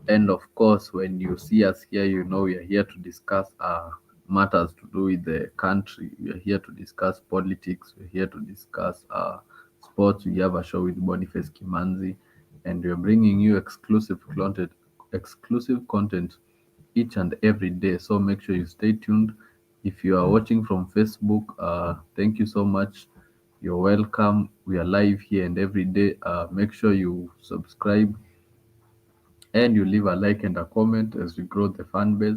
And of course, when you see us here, you know we are here to discuss matters to do with the country. We are here to discuss politics. We're here to discuss sports. We have a show with Boniface Kimanzi, and we're bringing you exclusive content each and every day. So make sure you stay tuned. If you are watching from Facebook, thank you so much. You're welcome. We are live here and every day. Make sure you subscribe and you leave a like and a comment as we grow the fan base,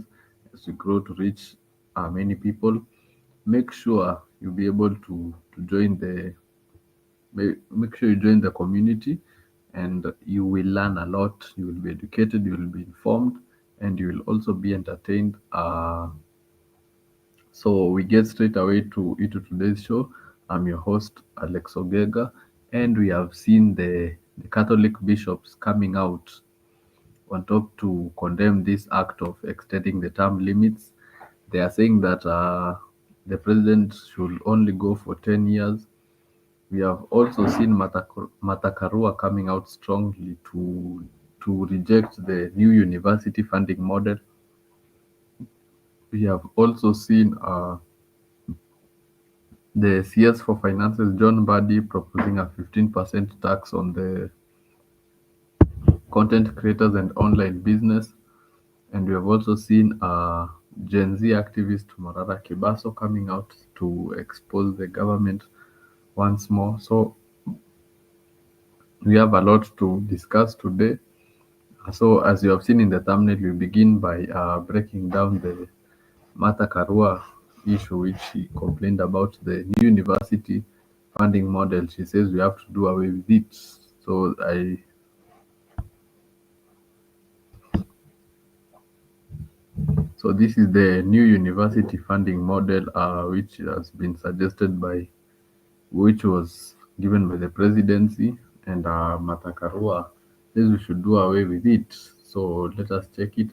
as we grow to reach many people. Make sure you'll be able to join the make sure you join the community, and you will learn a lot. You will be educated, you will be informed, and you will also be entertained. So we get straight away to into today's show. I'm your host Alex Ogega, and we have seen the Catholic bishops coming out on top to condemn this act of extending the term limits. They are saying that the president should only go for 10 years. We have also seen Mata Karua coming out strongly to reject the new university funding model. We have also seen the CS for Finances, John Buddy, proposing a 15% tax on the content creators and online business. And we have also seen Gen Z activist Morara Kibaso coming out to expose the government once more. So we have a lot to discuss today. So as you have seen in the thumbnail, we begin by breaking down the Mata Karua issue, which she complained about the new university funding model. She says we have to do away with it. So this is the new university funding model, which has been suggested by, which was given by the presidency, and Matakarua says we should do away with it. So let us check it.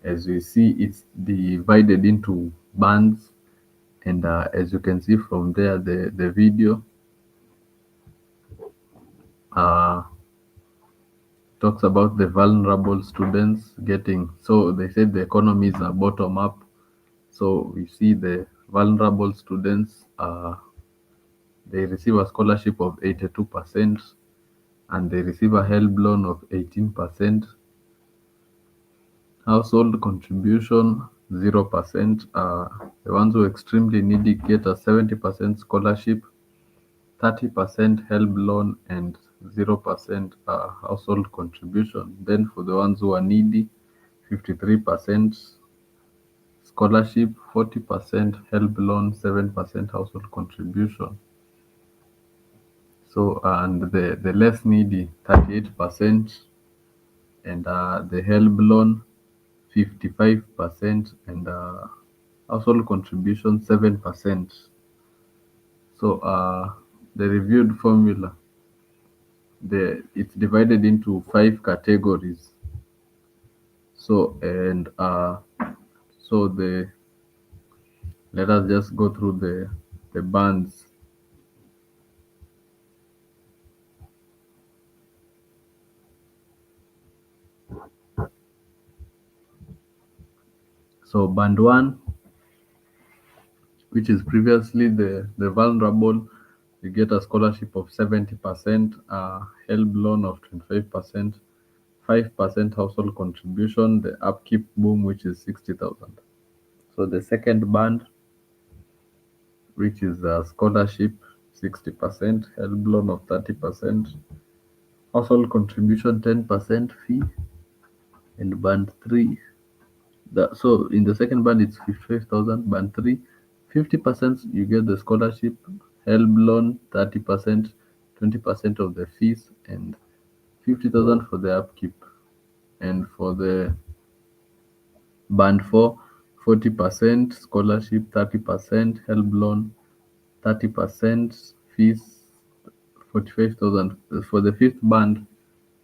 As we see, it's divided into bands, and as you can see from there, the video uh, talks about the vulnerable students getting. So they said the economies are bottom up. So we see the vulnerable students. They receive a scholarship of 82%, and they receive a HELB loan of 18%. Household contribution 0%. The ones who are extremely needy get a 70% scholarship, 30% HELB loan, and 0% household contribution. Then for the ones who are needy, 53% scholarship, 40% HELB loan, 7% household contribution. So and the less needy 38%, and the HELB loan 55%, and household contribution 7%. So the reviewed formula, it's divided into 5 categories. So and so the let us just go through the bands. So band one, which is previously the vulnerable, you get a scholarship of 70%, HELB loan of 25%, 5% household contribution, the upkeep boom, which is 60,000. So the second band, which is a scholarship, 60%, HELB loan of 30%, household contribution 10% fee, and band three. So in the second band it's 55,000. Band three, 50% you get the scholarship, HELB loan 30%, 20% of the fees, and 50,000 for the upkeep. And for the band four, 40% scholarship, 30% HELB loan, 30% fees, 45,000. For the fifth band,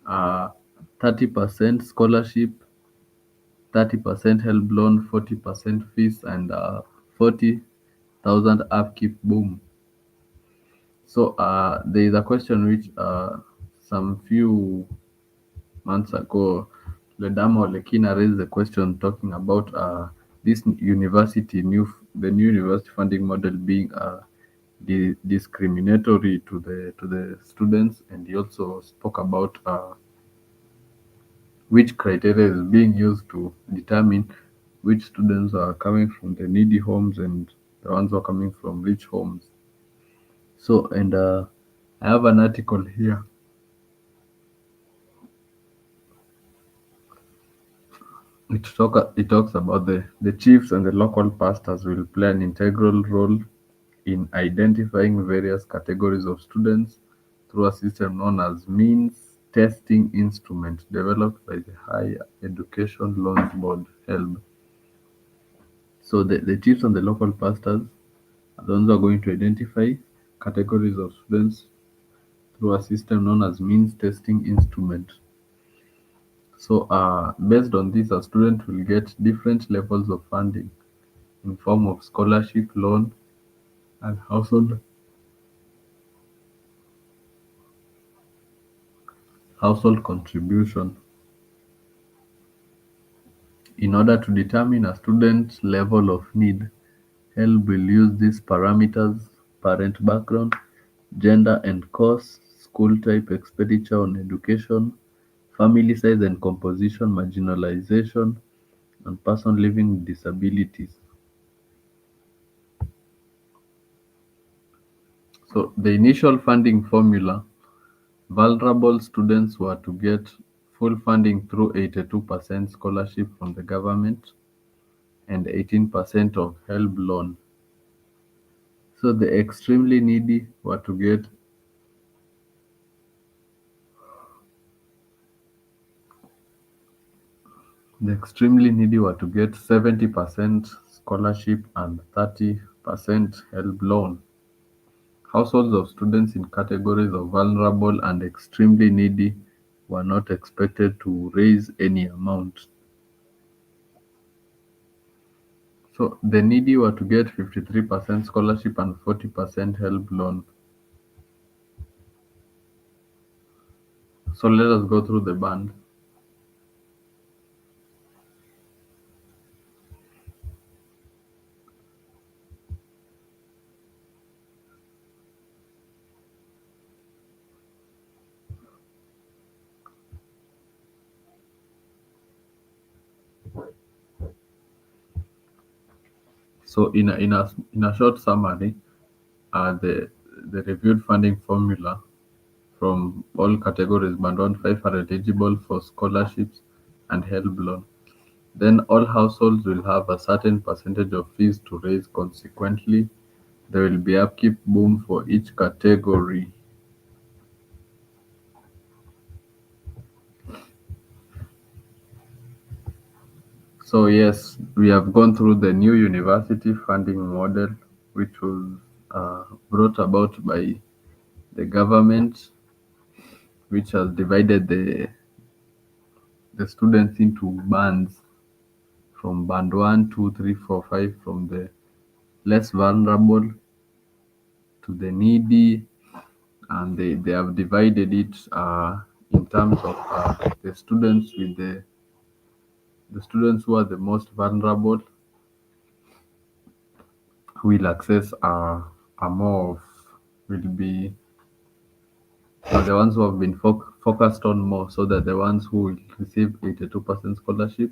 30% scholarship, 30% HELB loan, 40% fees, and 40,000 upkeep boom. So there is a question which some few months ago Ledama Olekina raised the question talking about this the new university funding model being discriminatory to the students, and he also spoke about which criteria is being used to determine which students are coming from the needy homes and the ones who are coming from rich homes. So, and I have an article here. It talks about the chiefs and the local pastors will play an integral role in identifying various categories of students through a system known as means testing instrument developed by the Higher Education Loans Board (HELB). So the chiefs and the local pastors are the ones who are going to identify categories of students through a system known as means testing instrument. So based on this, a student will get different levels of funding in form of scholarship, loan, and household contribution. In order to determine a student's level of need, HELB will use these parameters: parent background, gender and course, school type, expenditure on education, family size and composition, marginalization, and person living with disabilities. So the initial funding formula: vulnerable students were to get full funding through 82% scholarship from the government and 18% of HELB loan. So the extremely needy were to get 70% scholarship and 30% HELB loan. Households of students in categories of vulnerable and extremely needy were not expected to raise any amount. So the needy were to get 53% scholarship and 40% HELB loan. So let us go through the band. So in a short summary, the reviewed funding formula from all categories band 1 5 are eligible for scholarships and HELB loan. Then all households will have a certain percentage of fees to raise. Consequently, there will be upkeep boom for each category. So yes, we have gone through the new university funding model, which was brought about by the government, which has divided the students into bands from band 1, 2, 3, 4, 5, from the less vulnerable to the needy, and they have divided it in terms of the students who are the most vulnerable will access a more of will be are the ones who have been focused on more, so that the ones who will receive 82% scholarship,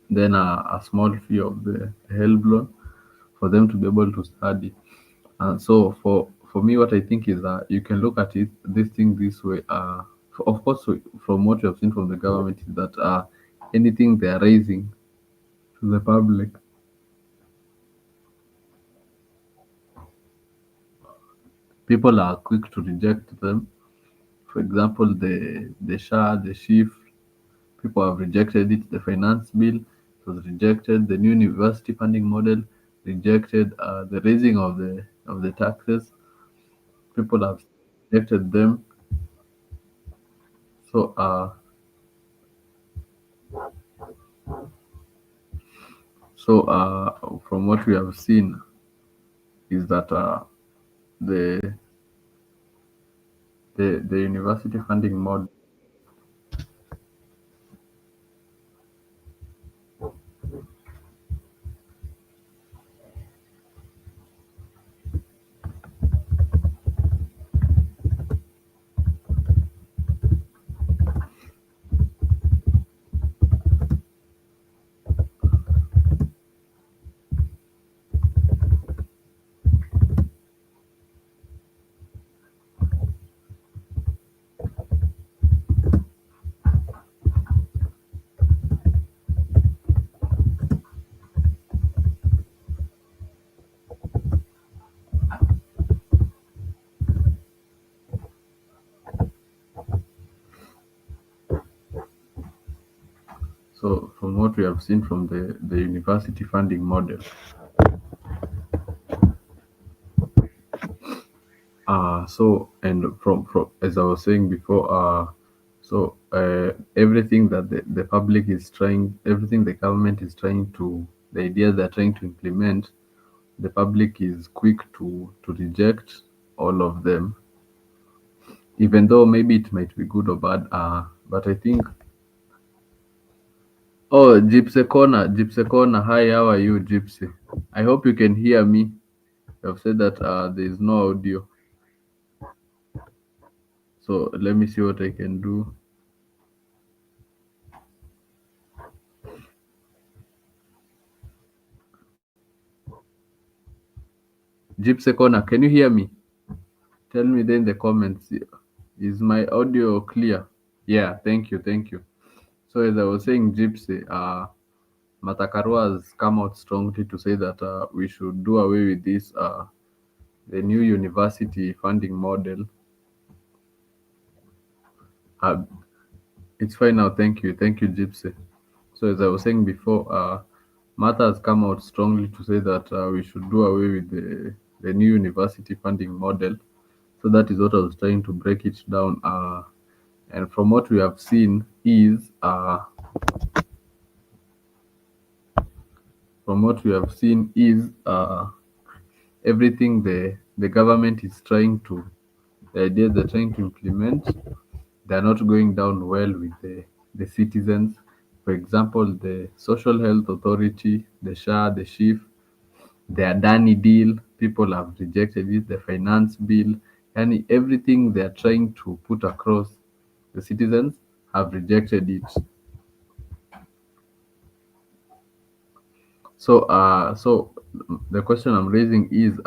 then a small fee of the HELB loan for them to be able to study. And so for me, what I think is that you can look at it this thing this way. Of course, from what you have seen from the government is that anything they are raising to the public, people are quick to reject them. For example, the SHA, the SHIF, people have rejected it. The finance bill was rejected. The new university funding model rejected. The raising of the taxes, people have rejected them. So from what we have seen is that the the university funding model So from what we have seen from the university funding model, so and from as I was saying before, everything that the public is trying, everything the government is trying to, the ideas they're trying to implement, the public is quick to reject all of them, even though maybe it might be good or bad. But I think, oh, Gypsy Corner, hi, how are you, Gypsy? I hope you can hear me. You have said that there is no audio, so let me see what I can do. Gypsy Corner, can you hear me? Tell me there in the comments. Is my audio clear? Yeah, thank you, thank you. So as I was saying, Gypsy, Karua has come out strongly to say that we should do away with this the new university funding model. Uh, it's fine now. Thank you, Gypsy. So as I was saying before, Martha has come out strongly to say that we should do away with the new university funding model. So that is what I was trying to break it down. And from what we have seen is, from what we have seen is, everything the government is trying to, the ideas they're trying to implement, they're not going down well with the citizens. For example, the Social Health Authority, the SHA, the SHIF, the Adani deal, people have rejected it, the finance bill, and everything they're trying to put across the citizens have rejected it. So the question I'm raising is,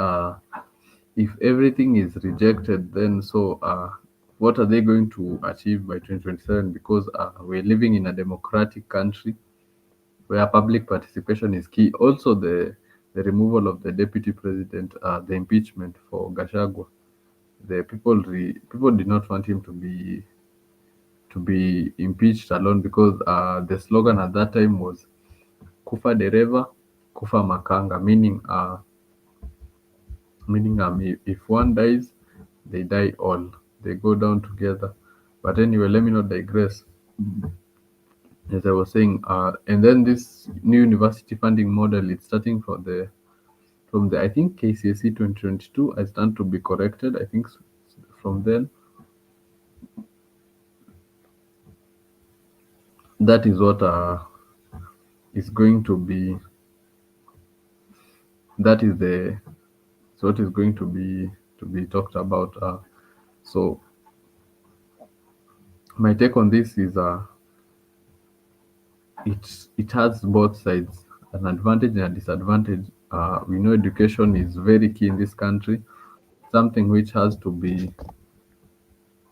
if everything is rejected, then what are they going to achieve by 2027? Because we're living in a democratic country where public participation is key. Also, the removal of the deputy president, the impeachment for Gashagwa. The people did not want him to be impeached alone because the slogan at that time was "Kufa dereva, kufa makanga," meaning if one dies, they die all. They go down together. But anyway, let me not digress. As I was saying, and then this new university funding model, it's starting from the I think KCSE 2022. I stand to be corrected. I think from then, that is what is going to be. That is the so what is going to be talked about. So my take on this is, it has both sides, an advantage and a disadvantage. We know education is very key in this country, something which has to be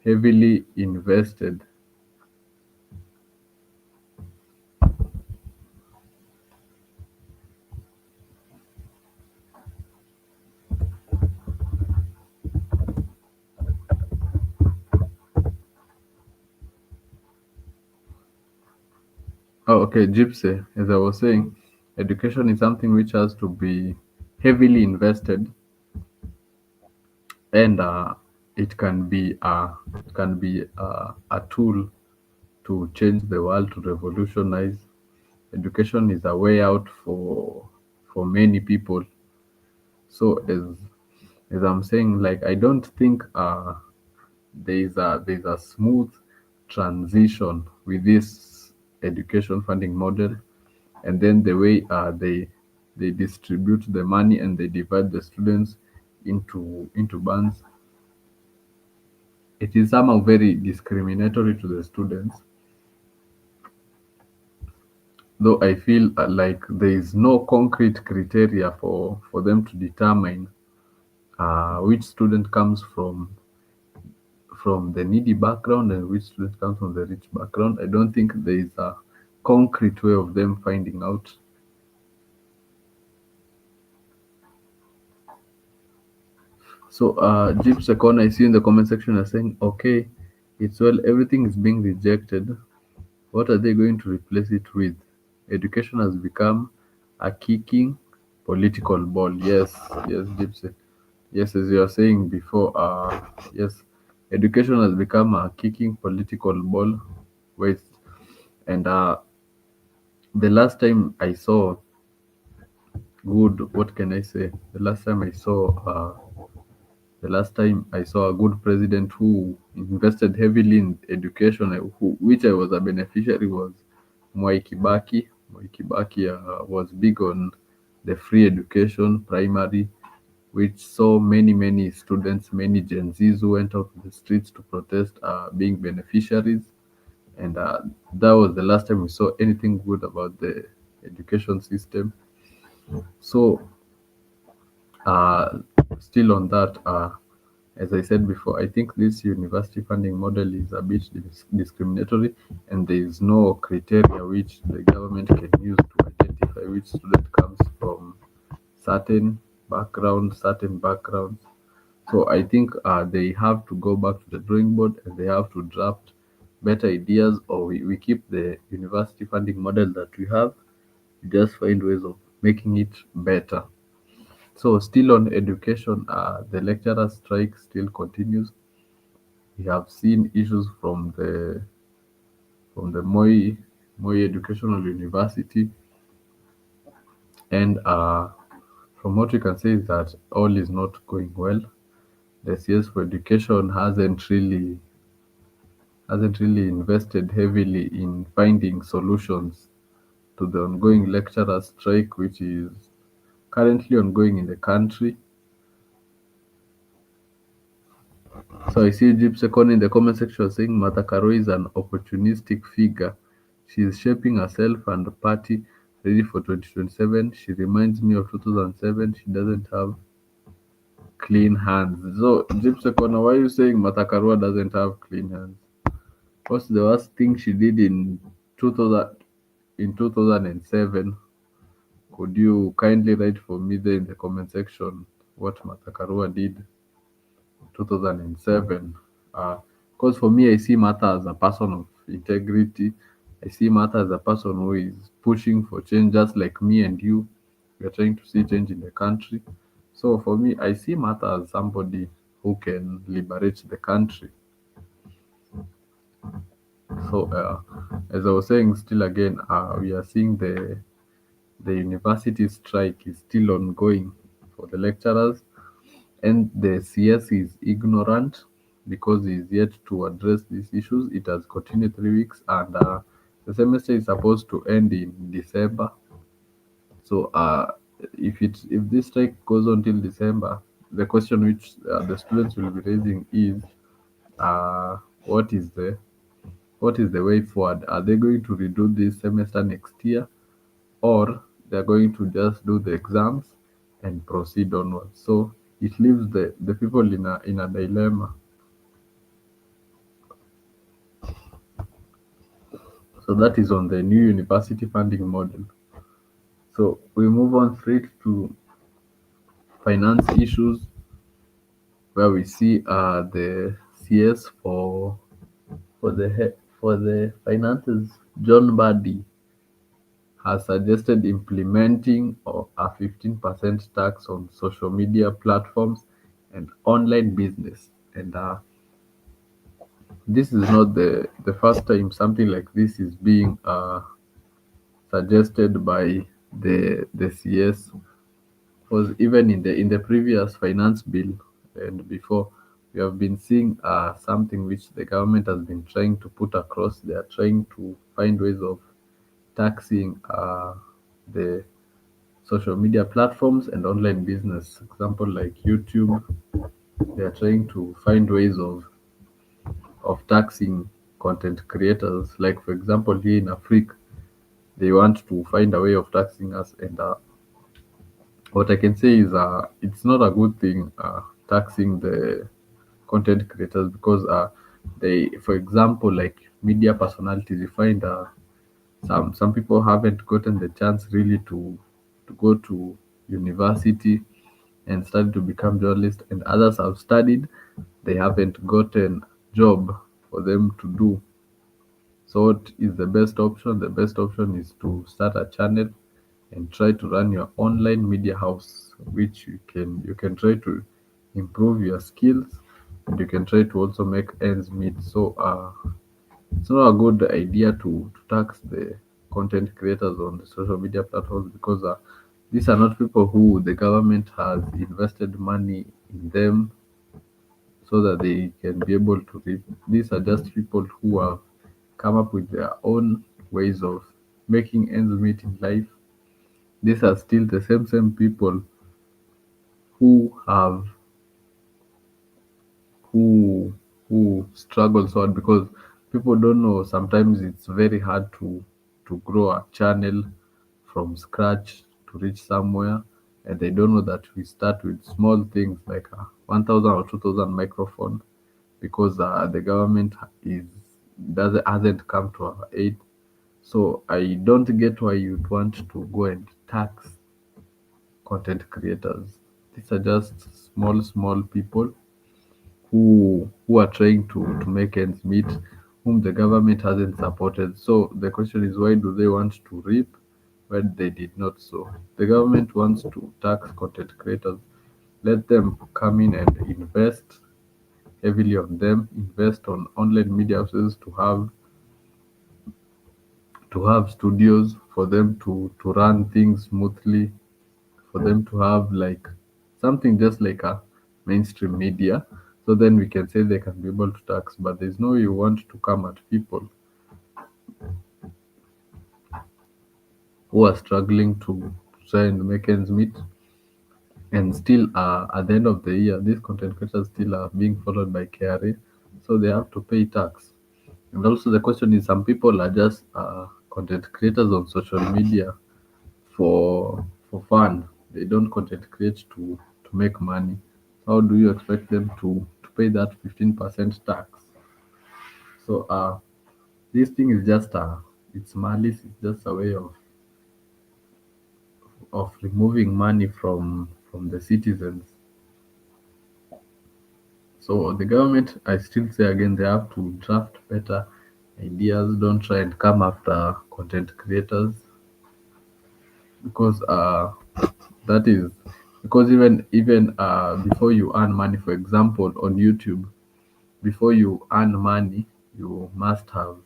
heavily invested. Oh, okay, Gypsy, as I was saying, education is something which has to be heavily invested, and it can be a tool to change the world, to revolutionize. Education is a way out for many people. So as I'm saying, like, I don't think there's a smooth transition with this education funding model, and then the way they distribute the money and they divide the students into bands. It is somehow very discriminatory to the students, though I feel like there is no concrete criteria for them to determine which student comes from the needy background and which student comes from the rich background. I don't think there is a concrete way of them finding out. So, Jeep Second, I see in the comment section are saying, okay, it's well, everything is being rejected. What are they going to replace it with? Education has become a kicking political ball. Yes, yes, Gypsy. Yes, as you are saying before, yes, education has become a kicking political ball. Wait, and the last time I saw good, what can I say? The last time I saw a good president who invested heavily in education, which I was a beneficiary, was Mwai Kibaki. Mwai Kibaki was big on the free education, primary, which saw many students, many Gen Zs who went out to the streets to protest, being beneficiaries. And that was the last time we saw anything good about the education system. So, uh, still on that, as I said before, I think this university funding model is a bit discriminatory, and there is no criteria which the government can use to identify which student comes from certain certain backgrounds. So I think they have to go back to the drawing board and they have to draft better ideas, or we keep the university funding model that we have, just find ways of making it better. So still on education, the lecturer strike still continues. We have seen issues from the Moi Educational University, and from what we can say is that all is not going well. The CS for Education hasn't really invested heavily in finding solutions to the ongoing lecturer strike, which is currently ongoing in the country. So I see Jeep Second in the comment section saying Martha Karua is an opportunistic figure. She is shaping herself and the party ready for 2027. She reminds me of 2007. She doesn't have clean hands. So Jeep Second, why are you saying Martha Karua doesn't have clean hands? What's the worst thing she did in 2000 in 2007? Could you kindly write for me there in the comment section what Martha Karua did 2007? Because for me, I see Martha as a person of integrity. I see Martha as a person who is pushing for change, just like me and you. We are trying to see change in the country. So for me, I see Martha as somebody who can liberate the country. So, as I was saying, still again, we are seeing the university strike is still ongoing for the lecturers, and the CS is ignorant because he is yet to address these issues. It has continued 3 weeks, and the semester is supposed to end in December. So, if this strike goes on till December, the question which the students will be raising is, uh, what is the way forward? Are they going to redo this semester next year, or they're going to just do the exams and proceed onwards? So it leaves the people in a dilemma. So that is on the new university funding model. So we move on straight to finance issues, where we see the CS for the finances, John Buddy, has suggested implementing a 15% tax on social media platforms and online business. And this is not the first time something like this is being suggested by the CS. Because even in the previous finance bill and before, we have been seeing something which the government has been trying to put across. They are trying to find ways of taxing the social media platforms and online business. Example like YouTube, they are trying to find ways of taxing content creators. Like for example, here in Africa, they want to find a way of taxing us, and what I can say is it's not a good thing taxing the content creators, because they, for example, like media personalities, you find some people haven't gotten the chance really to go to university and study to become journalists, and others have studied, they haven't gotten job for them to do. So what is the best option? The best option is to start a channel and try to run your online media house, which you can try to improve your skills, and you can try to also make ends meet. So it's not a good idea to tax the content creators on the social media platforms, because these are not people who the government has invested money in them so that they can be able to reap. These are just people who have come up with their own ways of making ends meet in life. These are still the same people who have who who struggle so hard, because people don't know sometimes it's very hard to grow a channel from scratch to reach somewhere, and they don't know that we start with small things like a 1000 or 2000 microphone, because the government is doesn't hasn't come to our aid. So I don't get why you'd want to go and tax content creators. These are just small people who are trying to make ends meet, whom the government hasn't supported. So the question is, why do they want to reap when they did not sow? The government wants to tax content creators. Let them come in and invest heavily on them, invest on online media houses to have studios for them to run things smoothly, for them to have like something just like a mainstream media. So then we can say they can be able to tax, but there's no way you want to come at people who are struggling to try and make ends meet, and still at the end of the year these content creators still are being followed by KRA, so they have to pay tax. And also the question is, some people are just content creators on social media for fun. They don't content create to make money. How do you expect them to pay that 15% tax? So this thing is just it's malice. It's just a way of removing money from the citizens. So the government, I still say again, they have to draft better ideas. Don't try and come after content creators, because that is because even before you earn money, for example on YouTube, before you earn money, you must have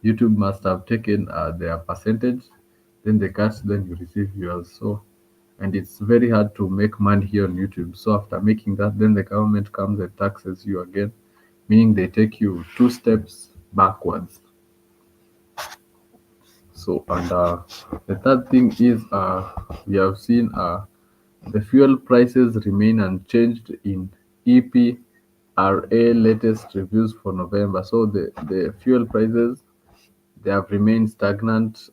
YouTube must have taken their percentage, then they cut, then you receive yours. So, and it's very hard to make money here on YouTube. So after making that, then the government comes and taxes you again, meaning they take you two steps backwards. So, and the third thing is we have seen the fuel prices remain unchanged in EPRA latest reviews for November. So the fuel prices, they have remained stagnant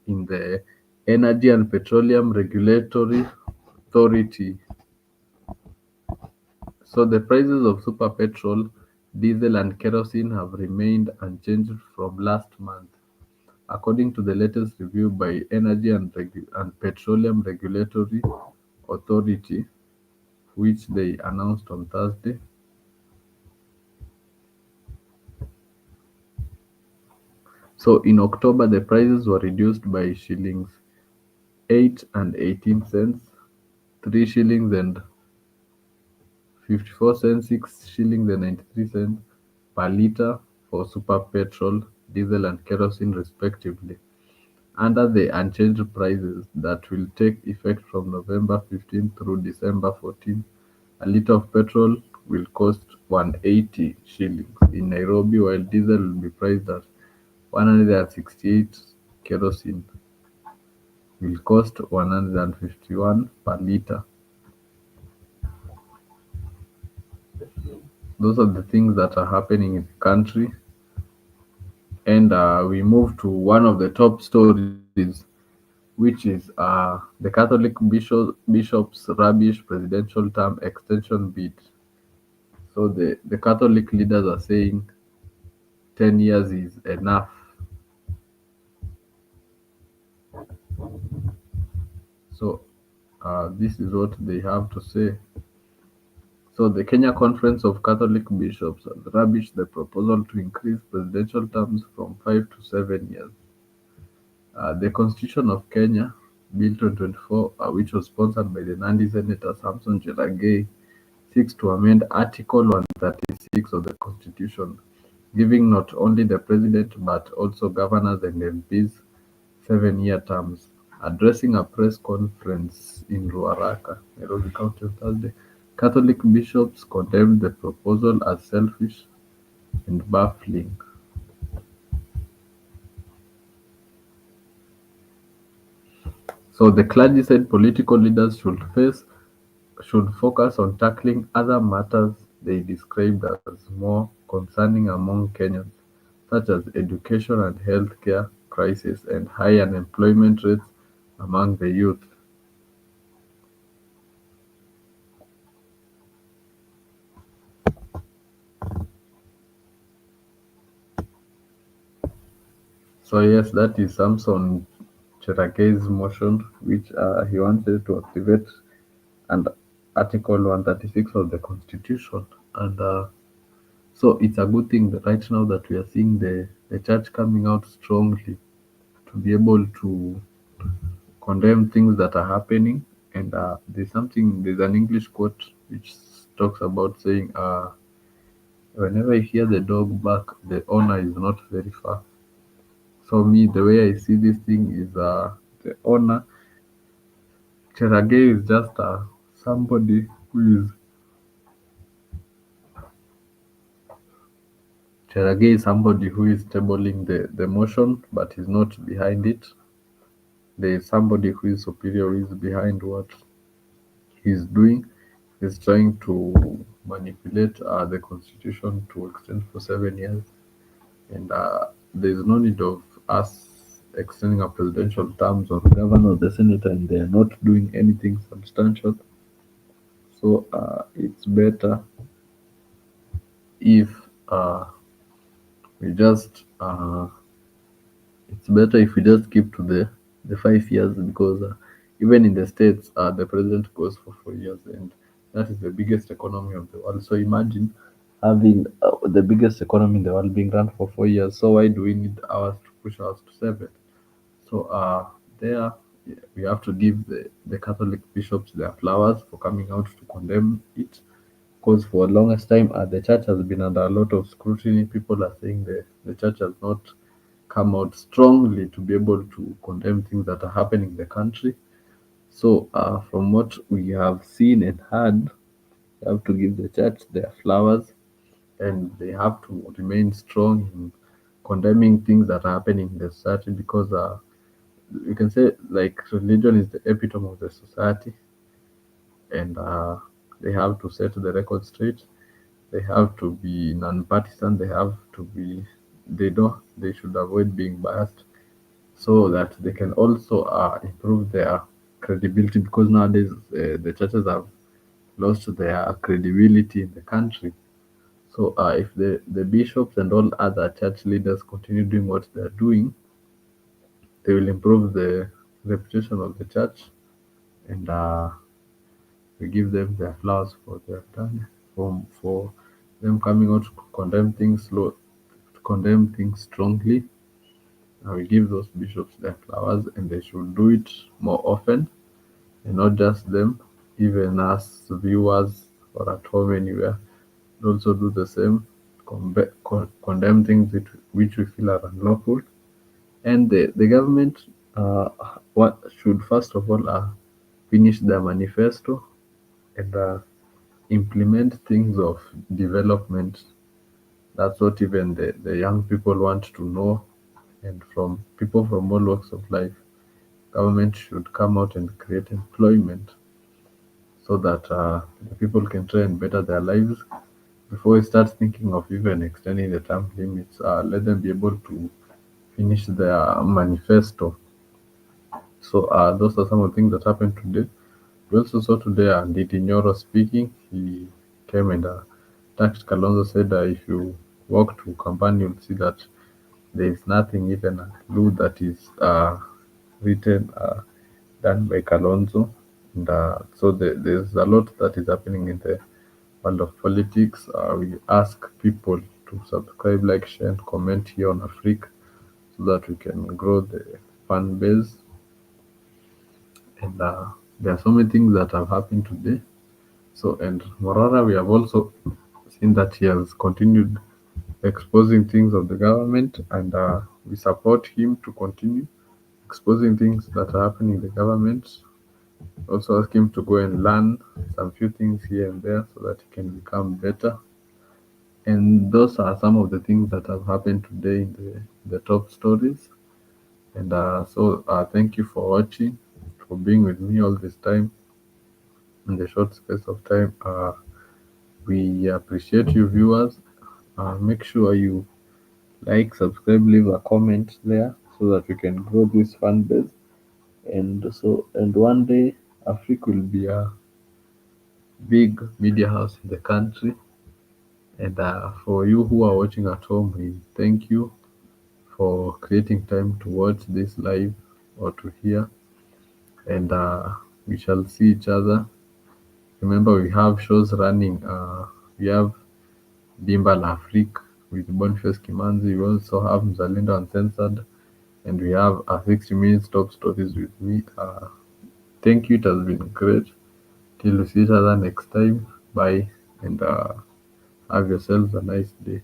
in the Energy and Petroleum Regulatory Authority. So the prices of super petrol, diesel, and kerosene have remained unchanged from last month, according to the latest review by Energy and Petroleum Regulatory Authority, which they announced on Thursday. So in October, the prices were reduced by shillings 8 and 18 cents, 3 shillings and 54 cents, 6 shillings and 93 cents per litre for super petrol, diesel, and kerosene, respectively, under the unchanged prices that will take effect from November 15 through December 14. A litre of petrol will cost 180 shillings in Nairobi, while diesel will be priced at 168. Kerosene will cost 151 per litre. Those are the things that are happening in the country. And we move to one of the top stories, which is the Catholic bishop's rubbish presidential term extension bid. So the Catholic leaders are saying 10 years is enough. So this is what they have to say. So the Kenya Conference of Catholic Bishops has rubbished the proposal to increase presidential terms from 5 to 7 years. The Constitution of Kenya, Bill 2024, which was sponsored by the Nandi Senator Samson Cherargei, seeks to amend Article 136 of the Constitution, giving not only the President but also governors and MPs 7 year terms. Addressing a press conference in Ruaraka, Nairobi County on Thursday, Catholic bishops condemned the proposal as selfish and baffling. So the clergy said political leaders should focus on tackling other matters they described as more concerning among Kenyans, such as education and healthcare crisis and high unemployment rates among the youth. So yes, that is Samson Cherargei's motion, which he wanted to activate and Article 136 of the Constitution. And so it's a good thing that right now that we are seeing the church coming out strongly to be able to condemn things that are happening. And there's an English quote which talks about saying, whenever you hear the dog bark, the owner is not very far. So me, the way I see this thing is the owner, Cherargei is just somebody who is Cherargei is somebody who is tabling the motion, but is not behind it. There is somebody who is superior, who is behind what he's doing. He's trying to manipulate the constitution to extend for 7 years, and there is no need of us extending our presidential terms or governor or the senator, and they are not doing anything substantial. So it's better if we just it's better if we just keep to the 5 years, because even in the states the president goes for 4 years, and that is the biggest economy of the world. So imagine having the biggest economy in the world being run for 4 years. So why do we need ours to push ours to 7? So there we have to give the Catholic bishops their flowers for coming out to condemn it, because for the longest time the church has been under a lot of scrutiny. People are saying the church has not come out strongly to be able to condemn things that are happening in the country. So from what we have seen and heard, we have to give the church their flowers, and they have to remain strong in condemning things that are happening in the society, because you can say like religion is the epitome of the society, and they have to set the record straight. They have to be non-partisan. They have to be. They don't. They should avoid being biased, so that they can also improve their credibility, because nowadays the churches have lost their credibility in the country. So if the bishops and all other church leaders continue doing what they're doing, they will improve the reputation of the church, and we give them their flowers for their done, for them coming out to condemn things to condemn things strongly. And we give those bishops their flowers, and they should do it more often, and not just them. Even us viewers or at home anywhere, also do the same. Condemn things which we feel are unlawful, and the government what should first of all finish their manifesto, and implement things of development. That's what even the young people want to know, and from people from all walks of life. Government should come out and create employment, so that the people can try and better their lives. Before we start thinking of even extending the term limits, let them be able to finish their manifesto. So those are some of the things that happened today. We also saw today Nditi Nyoro speaking. He came and attacked Kalonzo, said if you walk to Kampani, you'll see that there is nothing, even a clue that is written done by Kalonzo. And so there's a lot that is happening in the World of Politics. We ask people to subscribe, like, share, and comment here on Afrique so that we can grow the fan base. And there are so many things that have happened today. So, and moreover, we have also seen that he has continued exposing things of the government, and we support him to continue exposing things that are happening in the government. Also, ask him to go and learn some few things here and there so that he can become better. And those are some of the things that have happened today in the top stories. And thank you for watching, for being with me all this time in the short space of time. We appreciate you, viewers. Make sure you like, subscribe, leave a comment there so that we can grow this fan base. And one day, Africa will be a big media house in the country. And for you who are watching at home, we thank you for creating time to watch this live or to hear. And we shall see each other. Remember, we have shows running. We have Bimba La Afrique with Boniface Kimanzi. We also have Mzalendo Uncensored. And we have 60 minutes top stories with me. Thank you. It has been great. Till we see each other next time. Bye. And have yourselves a nice day.